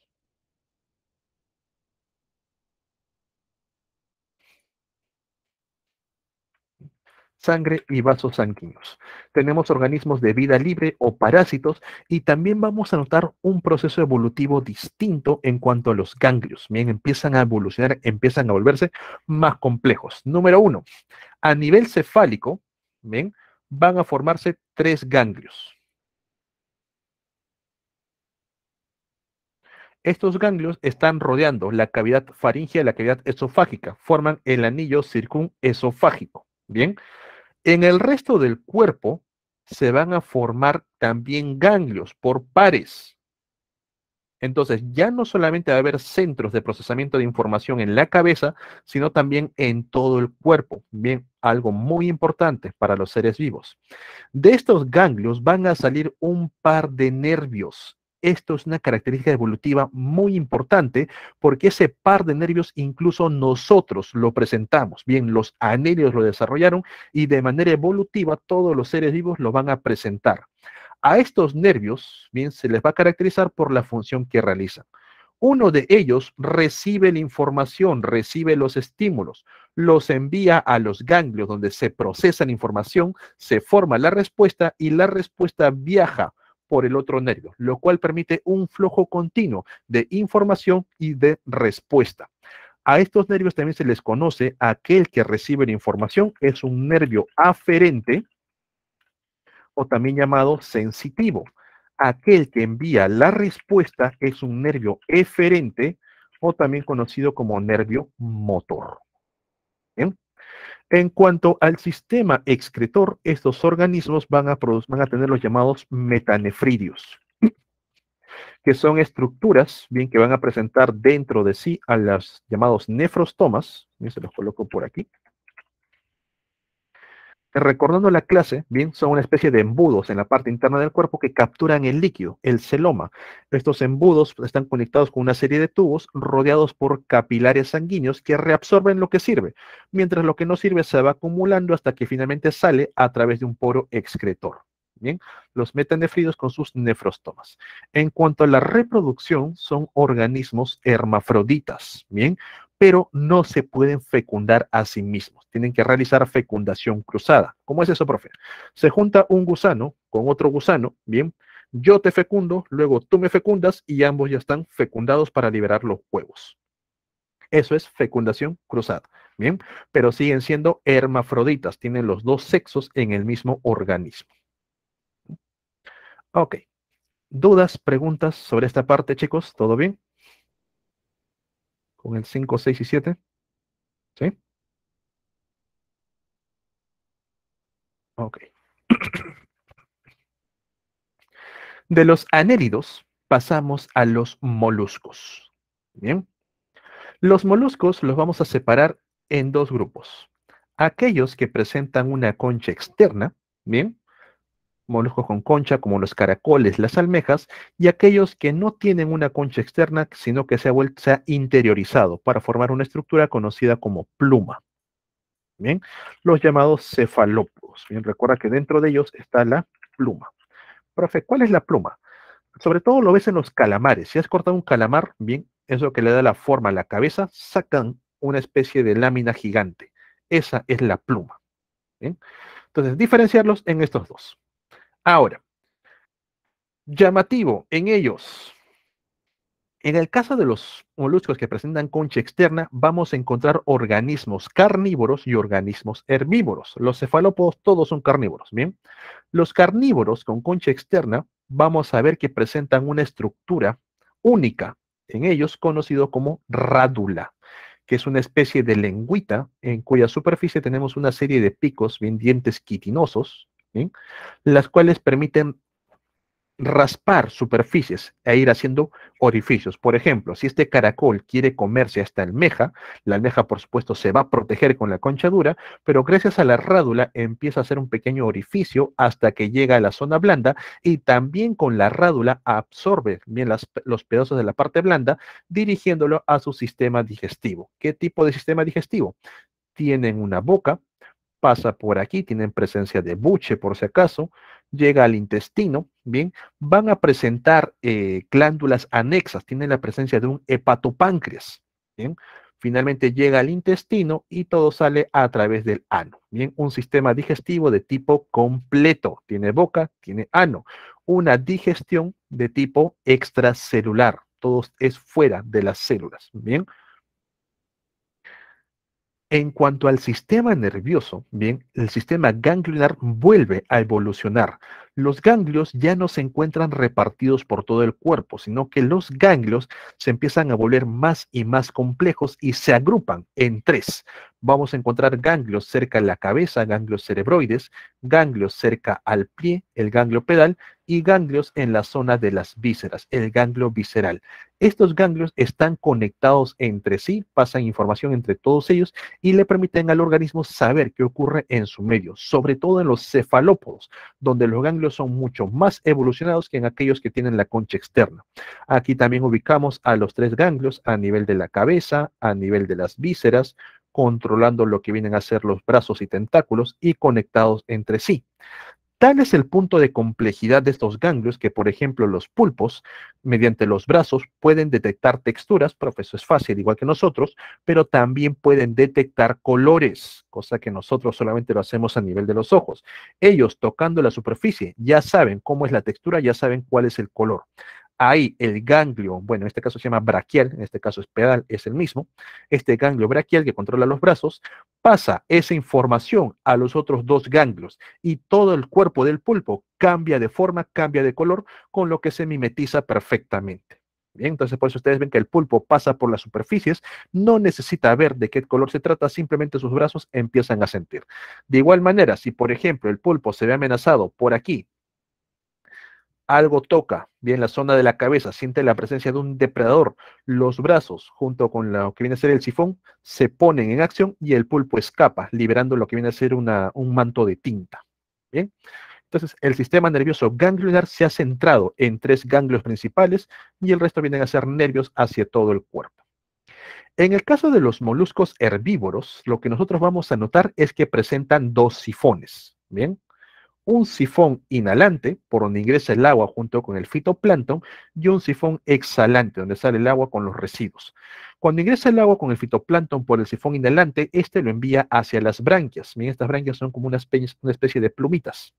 Sangre y vasos sanguíneos. Tenemos organismos de vida libre o parásitos y también vamos a notar un proceso evolutivo distinto en cuanto a los ganglios. Bien, empiezan a evolucionar, empiezan a volverse más complejos. Número uno, a nivel cefálico, bien, van a formarse tres ganglios. Estos ganglios están rodeando la cavidad faríngea y la cavidad esofágica, forman el anillo circunesofágico. Bien, en el resto del cuerpo se van a formar también ganglios por pares. Entonces, ya no solamente va a haber centros de procesamiento de información en la cabeza, sino también en todo el cuerpo. Bien, algo muy importante para los seres vivos. De estos ganglios van a salir un par de nervios. Esto es una característica evolutiva muy importante porque ese par de nervios incluso nosotros lo presentamos. Bien, los anelios lo desarrollaron y de manera evolutiva todos los seres vivos lo van a presentar. A estos nervios, bien, se les va a caracterizar por la función que realizan. Uno de ellos recibe la información, recibe los estímulos, los envía a los ganglios donde se procesa la información, se forma la respuesta y la respuesta viaja por el otro nervio, lo cual permite un flujo continuo de información y de respuesta. A estos nervios también se les conoce aquel que recibe la información, es un nervio aferente o también llamado sensitivo. Aquel que envía la respuesta es un nervio eferente o también conocido como nervio motor. ¿Bien? En cuanto al sistema excretor, estos organismos van a tener los llamados metanefridios. que son estructuras, bien, que van a presentar dentro de sí a los llamados nefrostomas. Bien, se los coloco por aquí. Recordando la clase, bien, son una especie de embudos en la parte interna del cuerpo que capturan el líquido, el celoma. Estos embudos están conectados con una serie de tubos rodeados por capilares sanguíneos que reabsorben lo que sirve, mientras lo que no sirve se va acumulando hasta que finalmente sale a través de un poro excretor. Bien, los metanefridos con sus nefrostomas. En cuanto a la reproducción, son organismos hermafroditas, bien, pero no se pueden fecundar a sí mismos. Tienen que realizar fecundación cruzada. ¿Cómo es eso, profe? Se junta un gusano con otro gusano, bien, yo te fecundo, luego tú me fecundas y ambos ya están fecundados para liberar los huevos. Eso es fecundación cruzada, bien, pero siguen siendo hermafroditas, tienen los dos sexos en el mismo organismo. Ok, ¿dudas, preguntas sobre esta parte, chicos? ¿Todo bien? Con el 5, 6 y 7, ¿sí? Ok. De los anélidos pasamos a los moluscos. Bien, los moluscos los vamos a separar en dos grupos. Aquellos que presentan una concha externa, bien, moluscos con concha como los caracoles, las almejas, y aquellos que no tienen una concha externa, sino que se ha interiorizado para formar una estructura conocida como pluma. Bien, los llamados cefalópodos. Bien, recuerda que dentro de ellos está la pluma. Profe, ¿cuál es la pluma? Sobre todo lo ves en los calamares. Si has cortado un calamar, bien, eso que le da la forma a la cabeza, sacan una especie de lámina gigante. Esa es la pluma. ¿Bien? Entonces, diferenciarlos en estos dos. Ahora, llamativo en ellos. En el caso de los moluscos que presentan concha externa, vamos a encontrar organismos carnívoros y organismos herbívoros. Los cefalópodos todos son carnívoros, ¿bien? Los carnívoros con concha externa, vamos a ver que presentan una estructura única en ellos, conocido como rádula, que es una especie de lengüita en cuya superficie tenemos una serie de picos, bien dientes quitinosos, ¿bien? Las cuales permiten raspar superficies e ir haciendo orificios. Por ejemplo, si este caracol quiere comerse a esta almeja, la almeja por supuesto se va a proteger con la concha dura, pero gracias a la rádula empieza a hacer un pequeño orificio hasta que llega a la zona blanda y también con la rádula absorbe bien los pedazos de la parte blanda, dirigiéndolo a su sistema digestivo. ¿Qué tipo de sistema digestivo? Tienen una boca, pasa por aquí, tienen presencia de buche por si acaso, llega al intestino, bien, van a presentar glándulas anexas, tienen la presencia de un hepatopáncreas, bien, finalmente llega al intestino y todo sale a través del ano, bien, un sistema digestivo de tipo completo, tiene boca, tiene ano, una digestión de tipo extracelular, todo es fuera de las células, bien. En cuanto al sistema nervioso, bien, el sistema ganglionar vuelve a evolucionar. Los ganglios ya no se encuentran repartidos por todo el cuerpo, sino que los ganglios se empiezan a volver más y más complejos y se agrupan en tres. Vamos a encontrar ganglios cerca de la cabeza, ganglios cerebroides, ganglios cerca al pie, el ganglio pedal, y ganglios en la zona de las vísceras, el ganglio visceral. Estos ganglios están conectados entre sí, pasan información entre todos ellos y le permiten al organismo saber qué ocurre en su medio, sobre todo en los cefalópodos, donde los ganglios son mucho más evolucionados que en aquellos que tienen la concha externa. Aquí también ubicamos a los tres ganglios a nivel de la cabeza, a nivel de las vísceras, controlando lo que vienen a ser los brazos y tentáculos y conectados entre sí. Tal es el punto de complejidad de estos ganglios que, por ejemplo, los pulpos, mediante los brazos, pueden detectar texturas, profe, eso es fácil, igual que nosotros, pero también pueden detectar colores, cosa que nosotros solamente lo hacemos a nivel de los ojos. Ellos, tocando la superficie, ya saben cómo es la textura, ya saben cuál es el color. Ahí el ganglio, bueno, en este caso se llama braquial, en este caso es pedal, es el mismo. Este ganglio braquial que controla los brazos pasa esa información a los otros dos ganglios y todo el cuerpo del pulpo cambia de forma, cambia de color, con lo que se mimetiza perfectamente. Bien, entonces por eso ustedes ven que el pulpo pasa por las superficies, no necesita ver de qué color se trata, simplemente sus brazos empiezan a sentir. De igual manera, si por ejemplo el pulpo se ve amenazado por aquí algo toca, bien, la zona de la cabeza, siente la presencia de un depredador, los brazos, junto con lo que viene a ser el sifón, se ponen en acción y el pulpo escapa, liberando lo que viene a ser un manto de tinta. Bien, entonces el sistema nervioso ganglionar se ha centrado en 3 ganglios principales y el resto vienen a ser nervios hacia todo el cuerpo. En el caso de los moluscos herbívoros, lo que nosotros vamos a notar es que presentan 2 sifones. Bien, un sifón inhalante, por donde ingresa el agua junto con el fitoplancton, y un sifón exhalante, donde sale el agua con los residuos. Cuando ingresa el agua con el fitoplancton por el sifón inhalante, este lo envía hacia las branquias. Bien, estas branquias son como una especie de plumitas.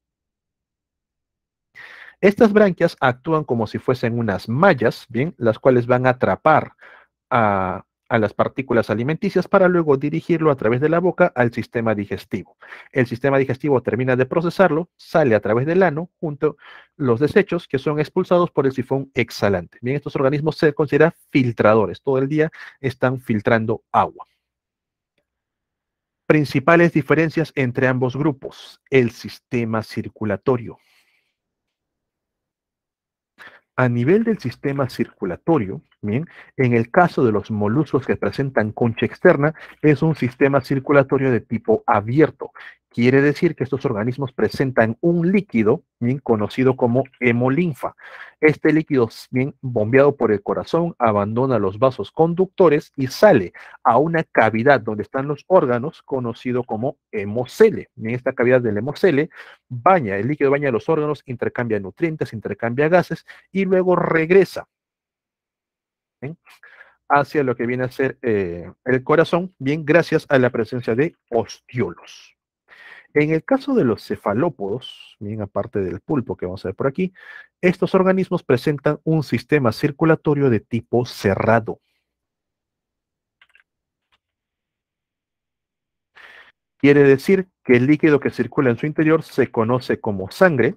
Estas branquias actúan como si fuesen unas mallas, bien, las cuales van a atrapar a las partículas alimenticias para luego dirigirlo a través de la boca al sistema digestivo. El sistema digestivo termina de procesarlo, sale a través del ano junto a los desechos que son expulsados por el sifón exhalante. Bien, estos organismos se consideran filtradores, todo el día están filtrando agua. Principales diferencias entre ambos grupos: el sistema circulatorio. A nivel del sistema circulatorio, bien, en el caso de los moluscos que presentan concha externa, es un sistema circulatorio de tipo abierto. Quiere decir que estos organismos presentan un líquido, bien, conocido como hemolinfa. Este líquido, bien, bombeado por el corazón, abandona los vasos conductores y sale a una cavidad donde están los órganos, conocido como hemocele. En esta cavidad del hemocele, el líquido baña los órganos, intercambia nutrientes, intercambia gases y luego regresa, ¿bien?, hacia lo que viene a ser el corazón, bien, gracias a la presencia de osteolos. En el caso de los cefalópodos, bien, aparte del pulpo que vamos a ver por aquí, estos organismos presentan un sistema circulatorio de tipo cerrado. Quiere decir que el líquido que circula en su interior se conoce como sangre,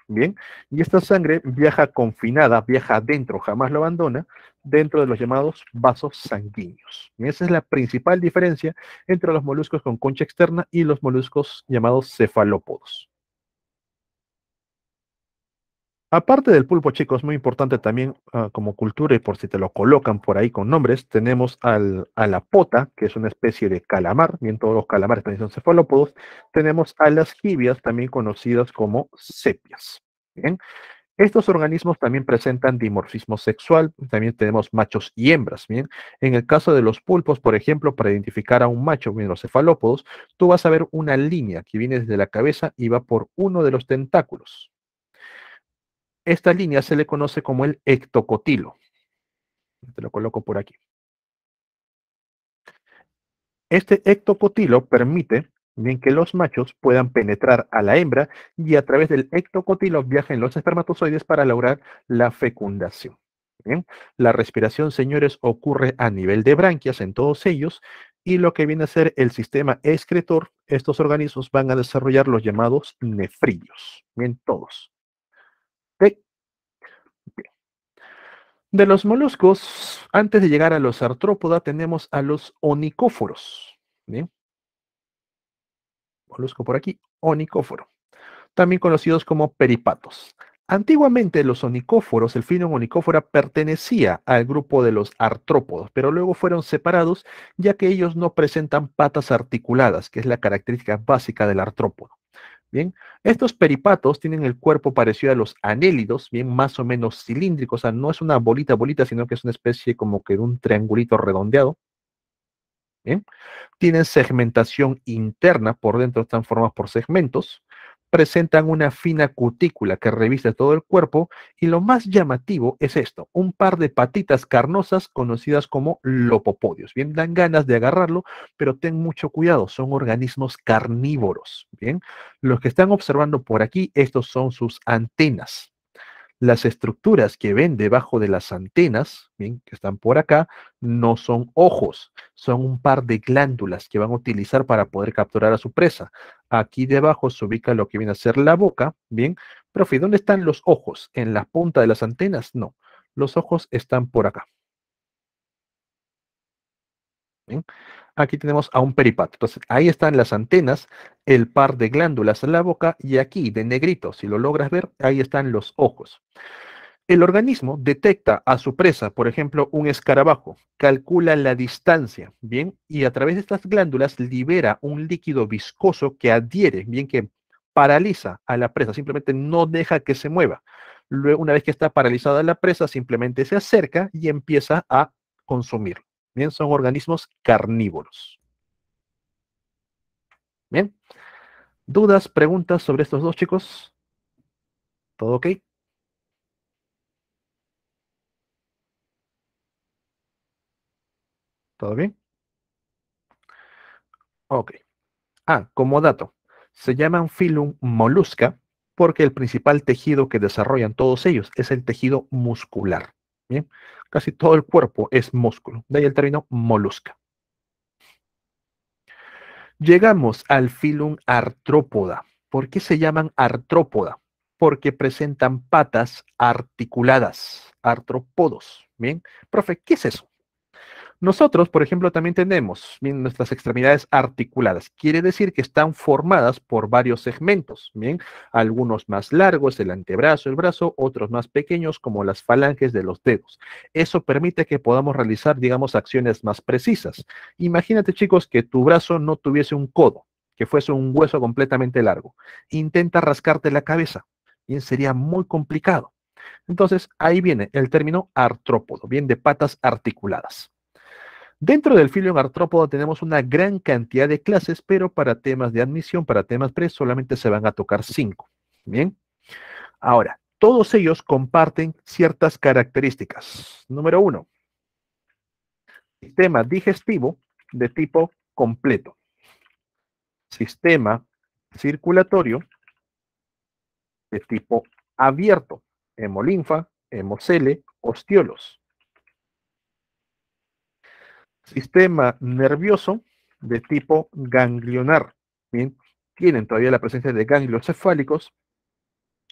¿bien? Y esta sangre viaja confinada, viaja adentro, jamás lo abandona, dentro de los llamados vasos sanguíneos. Y esa es la principal diferencia entre los moluscos con concha externa y los moluscos llamados cefalópodos. Aparte del pulpo, chicos, muy importante también como cultura, y por si te lo colocan por ahí con nombres, tenemos a la pota, que es una especie de calamar, bien, todos los calamares también son cefalópodos. Tenemos a las jibias, también conocidas como sepias. Bien, estos organismos también presentan dimorfismo sexual, también tenemos machos y hembras. Bien, en el caso de los pulpos, por ejemplo, para identificar a un macho, bien, los cefalópodos, tú vas a ver una línea que viene desde la cabeza y va por uno de los tentáculos. Esta línea se le conoce como el ectocotilo. Te lo coloco por aquí. Este ectocotilo permite, bien, que los machos puedan penetrar a la hembra y a través del ectocotilo viajen los espermatozoides para lograr la fecundación. Bien, la respiración, señores, ocurre a nivel de branquias en todos ellos, y lo que viene a ser el sistema excretor, estos organismos van a desarrollar los llamados nefrillos. Bien, todos. Ok. De los moluscos, antes de llegar a los artrópoda, tenemos a los onicóforos. Bien, molusco por aquí, onicóforo, también conocidos como peripatos. Antiguamente los onicóforos, el filo onicófora, pertenecía al grupo de los artrópodos, pero luego fueron separados ya que ellos no presentan patas articuladas, que es la característica básica del artrópodo. Bien, estos peripatos tienen el cuerpo parecido a los anélidos, bien, más o menos cilíndrico, o sea, no es una bolita bolita, sino que es una especie como que de un triangulito redondeado. Bien, tienen segmentación interna, por dentro están formados por segmentos, presentan una fina cutícula que reviste todo el cuerpo, y lo más llamativo es esto: un par de patitas carnosas conocidas como lopopodios. Bien, dan ganas de agarrarlo, pero ten mucho cuidado, son organismos carnívoros. Bien, los que están observando por aquí, estos son sus antenas. Las estructuras que ven debajo de las antenas, bien, que están por acá, no son ojos, son un par de glándulas que van a utilizar para poder capturar a su presa. Aquí debajo se ubica lo que viene a ser la boca, bien. Profe, ¿dónde están los ojos? ¿En la punta de las antenas? No, los ojos están por acá. Bien. Aquí tenemos a un peripato. Entonces, ahí están las antenas, el par de glándulas en la boca y aquí, de negrito, si lo logras ver, ahí están los ojos. El organismo detecta a su presa, por ejemplo, un escarabajo, calcula la distancia, ¿bien? Y a través de estas glándulas libera un líquido viscoso que adhiere, bien que paraliza a la presa, simplemente no deja que se mueva. Luego, una vez que está paralizada la presa, simplemente se acerca y empieza a consumir. Bien, son organismos carnívoros. Bien, ¿dudas, preguntas sobre estos dos chicos? ¿Todo ok? ¿Todo bien? Ok. Ah, como dato, se llaman filum molusca porque el principal tejido que desarrollan todos ellos es el tejido muscular. Bien, casi todo el cuerpo es músculo, de ahí el término molusca. Llegamos al filum artrópoda. ¿Por qué se llaman artrópoda? Porque presentan patas articuladas, artrópodos. Bien, profe, ¿qué es eso? Nosotros, por ejemplo, también tenemos bien, nuestras extremidades articuladas. Quiere decir que están formadas por varios segmentos, bien, algunos más largos, el antebrazo, el brazo, otros más pequeños, como las falanges de los dedos. Eso permite que podamos realizar, digamos, acciones más precisas. Imagínate, chicos, que tu brazo no tuviese un codo, que fuese un hueso completamente largo. Intenta rascarte la cabeza. Bien, sería muy complicado. Entonces, ahí viene el término artrópodo, bien, de patas articuladas. Dentro del filo artrópodo tenemos una gran cantidad de clases, pero para temas de admisión, para temas pre, solamente se van a tocar 5. Bien, ahora, todos ellos comparten ciertas características. Número uno, sistema digestivo de tipo completo. Sistema circulatorio de tipo abierto. Hemolinfa, hemocele, ostiolos. Sistema nervioso de tipo ganglionar. Bien, tienen todavía la presencia de ganglios cefálicos,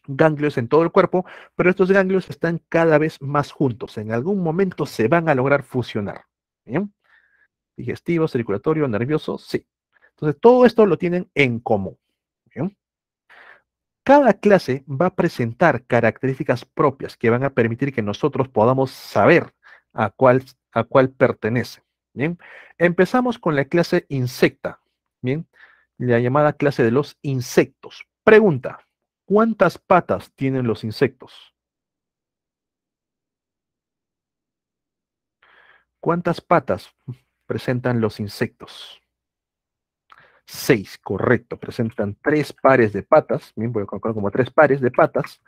ganglios en todo el cuerpo, pero estos ganglios están cada vez más juntos. En algún momento se van a lograr fusionar. Bien, digestivo, circulatorio, nervioso, sí. Entonces, todo esto lo tienen en común. Bien. Cada clase va a presentar características propias que van a permitir que nosotros podamos saber a cuál pertenece. Bien, empezamos con la clase insecta. Bien, la llamada clase de los insectos. Pregunta, ¿cuántas patas tienen los insectos? ¿Cuántas patas presentan los insectos? 6, correcto. Presentan 3 pares de patas. Bien, voy a colocar como 3 pares de patas.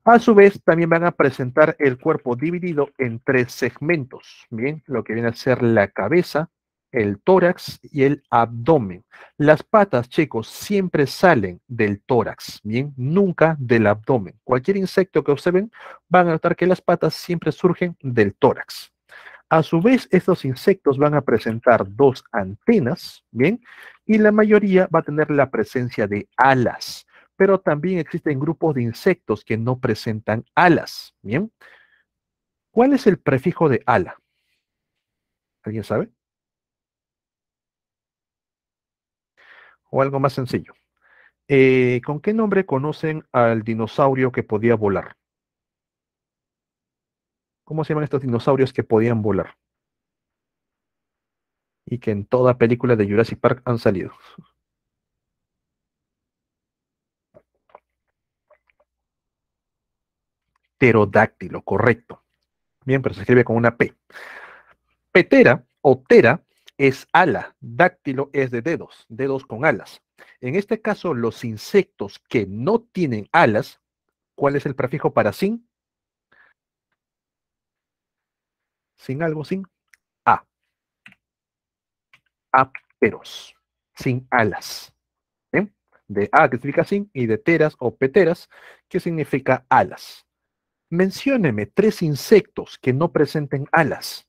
A su vez, también van a presentar el cuerpo dividido en 3 segmentos, bien, lo que viene a ser la cabeza, el tórax y el abdomen. Las patas, chicos, siempre salen del tórax, bien, nunca del abdomen. Cualquier insecto que observen, van a notar que las patas siempre surgen del tórax. A su vez, estos insectos van a presentar 2 antenas, bien, y la mayoría va a tener la presencia de alas, pero también existen grupos de insectos que no presentan alas, bien. ¿Cuál es el prefijo de ala? ¿Alguien sabe? O algo más sencillo. ¿Con qué nombre conocen al dinosaurio que podía volar? ¿Cómo se llaman estos dinosaurios que podían volar? Y que en toda película de Jurassic Park han salido. Pterodáctilo, correcto. Bien, pero se escribe con una P. Petera o tera es ala, dáctilo es de dedos, dedos con alas. En este caso, los insectos que no tienen alas, ¿cuál es el prefijo para sin? Sin algo, sin a, ápteros, sin alas. ¿Bien? De a que significa sin y de teras o peteras que significa alas. Mencióneme 3 insectos que no presenten alas.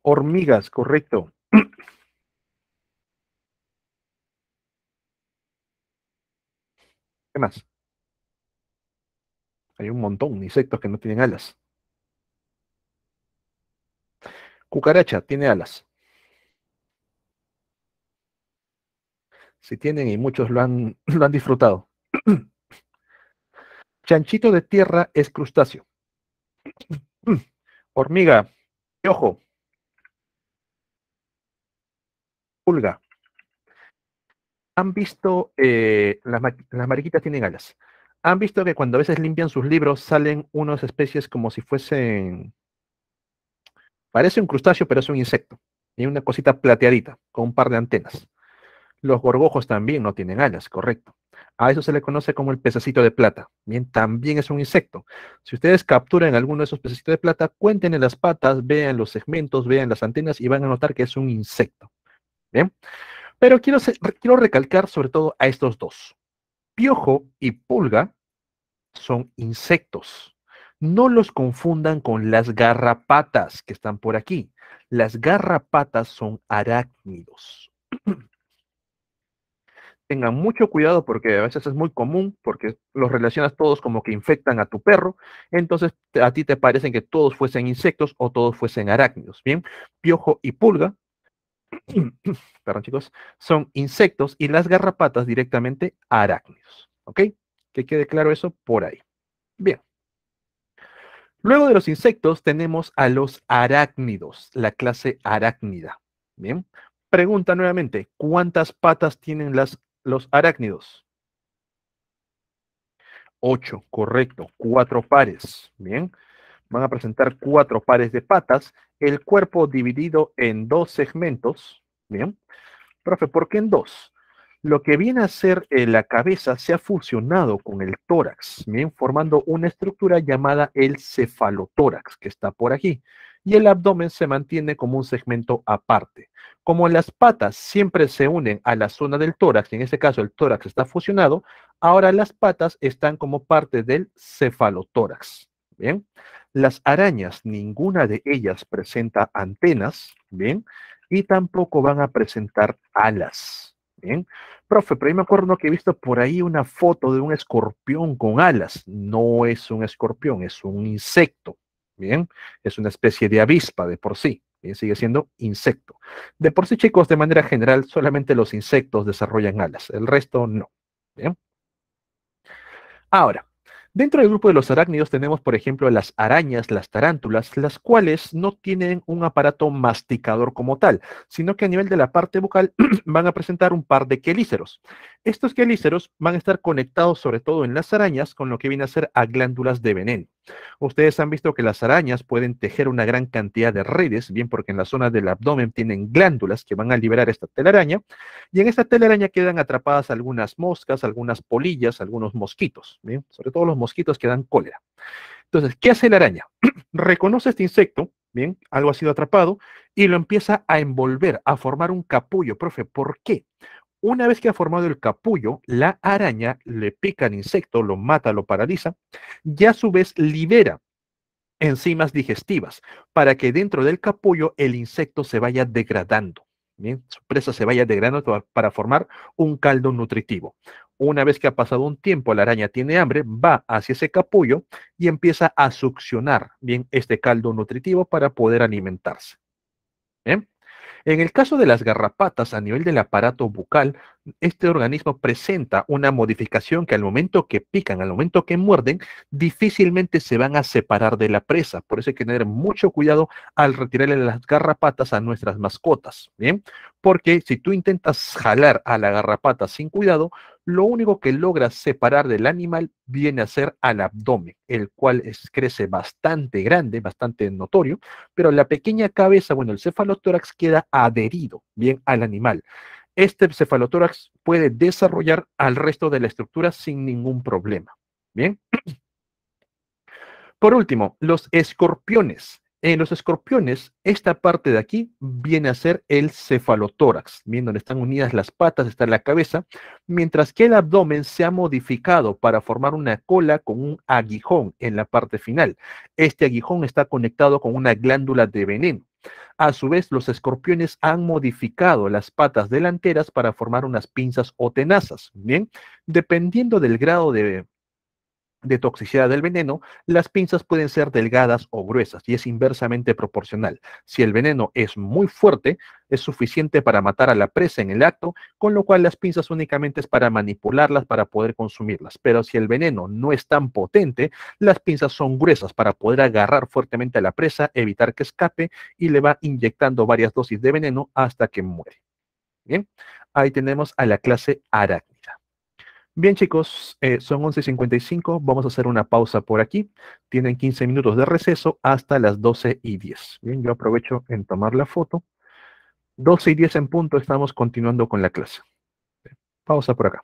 Hormigas, correcto. ¿Qué más? Hay un montón de insectos que no tienen alas. Cucaracha tiene alas. Si tienen y muchos lo han disfrutado. Chanchito de tierra es crustáceo. Hormiga, piojo, pulga. ¿Han visto, las mariquitas tienen alas? ¿Han visto que cuando a veces limpian sus libros salen unas especies como si fuesen, parece un crustáceo, pero es un insecto? Y una cosita plateadita, con un par de antenas. Los gorgojos también no tienen alas, correcto. A eso se le conoce como el pececito de plata. Bien, también es un insecto. Si ustedes capturan alguno de esos pececitos de plata, cuenten en las patas, vean los segmentos, vean las antenas y van a notar que es un insecto. Bien, pero quiero recalcar sobre todo a estos dos. Piojo y pulga son insectos. No los confundan con las garrapatas que están por aquí. Las garrapatas son arácnidos. Tengan mucho cuidado porque a veces es muy común, porque los relacionas todos como que infectan a tu perro, entonces a ti te parecen que todos fuesen insectos o todos fuesen arácnidos. Bien, piojo y pulga, perdón chicos, son insectos y las garrapatas directamente arácnidos. ¿Ok? Que quede claro eso por ahí. Bien. Luego de los insectos tenemos a los arácnidos, la clase arácnida. Bien. Pregunta nuevamente, ¿cuántas patas tienen los arácnidos? 8, correcto. 4 pares. Bien. Van a presentar 4 pares de patas. El cuerpo dividido en 2 segmentos. Bien. Profe, ¿por qué en 2? Lo que viene a ser la cabeza se ha fusionado con el tórax, bien, formando una estructura llamada el cefalotórax, que está por aquí. Y el abdomen se mantiene como un segmento aparte. Como las patas siempre se unen a la zona del tórax, y en este caso el tórax está fusionado, ahora las patas están como parte del cefalotórax. Bien. Las arañas, ninguna de ellas presenta antenas, bien, y tampoco van a presentar alas. Bien. Profe, pero yo me acuerdo que he visto por ahí una foto de un escorpión con alas. No es un escorpión, es un insecto. Bien, es una especie de avispa de por sí. Bien, sigue siendo insecto. De por sí, chicos, de manera general, solamente los insectos desarrollan alas, el resto no. Bien. Ahora, dentro del grupo de los arácnidos tenemos, por ejemplo, las arañas, las tarántulas, las cuales no tienen un aparato masticador como tal, sino que a nivel de la parte bucal van a presentar un par de quelíceros. Estos quelíceros van a estar conectados sobre todo en las arañas con lo que viene a ser a glándulas de veneno. Ustedes han visto que las arañas pueden tejer una gran cantidad de redes, bien porque en la zona del abdomen tienen glándulas que van a liberar esta telaraña, y en esta telaraña quedan atrapadas algunas moscas, algunas polillas, algunos mosquitos, bien, sobre todo los mosquitos que dan cólera. Entonces, ¿qué hace la araña? Reconoce este insecto, bien, algo ha sido atrapado, y lo empieza a envolver, a formar un capullo. Profe, ¿por qué? Una vez que ha formado el capullo, la araña le pica al insecto, lo mata, lo paraliza, y a su vez libera enzimas digestivas para que dentro del capullo el insecto se vaya degradando. Bien, su presa se vaya degradando para formar un caldo nutritivo. Una vez que ha pasado un tiempo, la araña tiene hambre, va hacia ese capullo y empieza a succionar bien este caldo nutritivo para poder alimentarse. Bien. En el caso de las garrapatas a nivel del aparato bucal, este organismo presenta una modificación que al momento que pican, al momento que muerden, difícilmente se van a separar de la presa. Por eso hay que tener mucho cuidado al retirarle las garrapatas a nuestras mascotas, ¿bien? Porque si tú intentas jalar a la garrapata sin cuidado, lo único que logras separar del animal viene a ser al abdomen, el cual crece bastante grande, bastante notorio, pero la pequeña cabeza, bueno, el cefalotórax queda adherido bien al animal. Este cefalotórax puede desarrollar al resto de la estructura sin ningún problema. Bien. Por último, los escorpiones. En los escorpiones, esta parte de aquí viene a ser el cefalotórax, bien donde están unidas las patas, está la cabeza, mientras que el abdomen se ha modificado para formar una cola con un aguijón en la parte final. Este aguijón está conectado con una glándula de veneno. A su vez, los escorpiones han modificado las patas delanteras para formar unas pinzas o tenazas, bien, dependiendo del grado de toxicidad del veneno, las pinzas pueden ser delgadas o gruesas y es inversamente proporcional. Si el veneno es muy fuerte, es suficiente para matar a la presa en el acto, con lo cual las pinzas únicamente es para manipularlas para poder consumirlas. Pero si el veneno no es tan potente, las pinzas son gruesas para poder agarrar fuertemente a la presa, evitar que escape y le va inyectando varias dosis de veneno hasta que muere. Bien, ahí tenemos a la clase arácnida. Bien, chicos, son 11:55. Vamos a hacer una pausa por aquí. Tienen 15 minutos de receso hasta las 12:10. Bien, yo aprovecho en tomar la foto. 12:10 en punto, estamos continuando con la clase. Pausa por acá.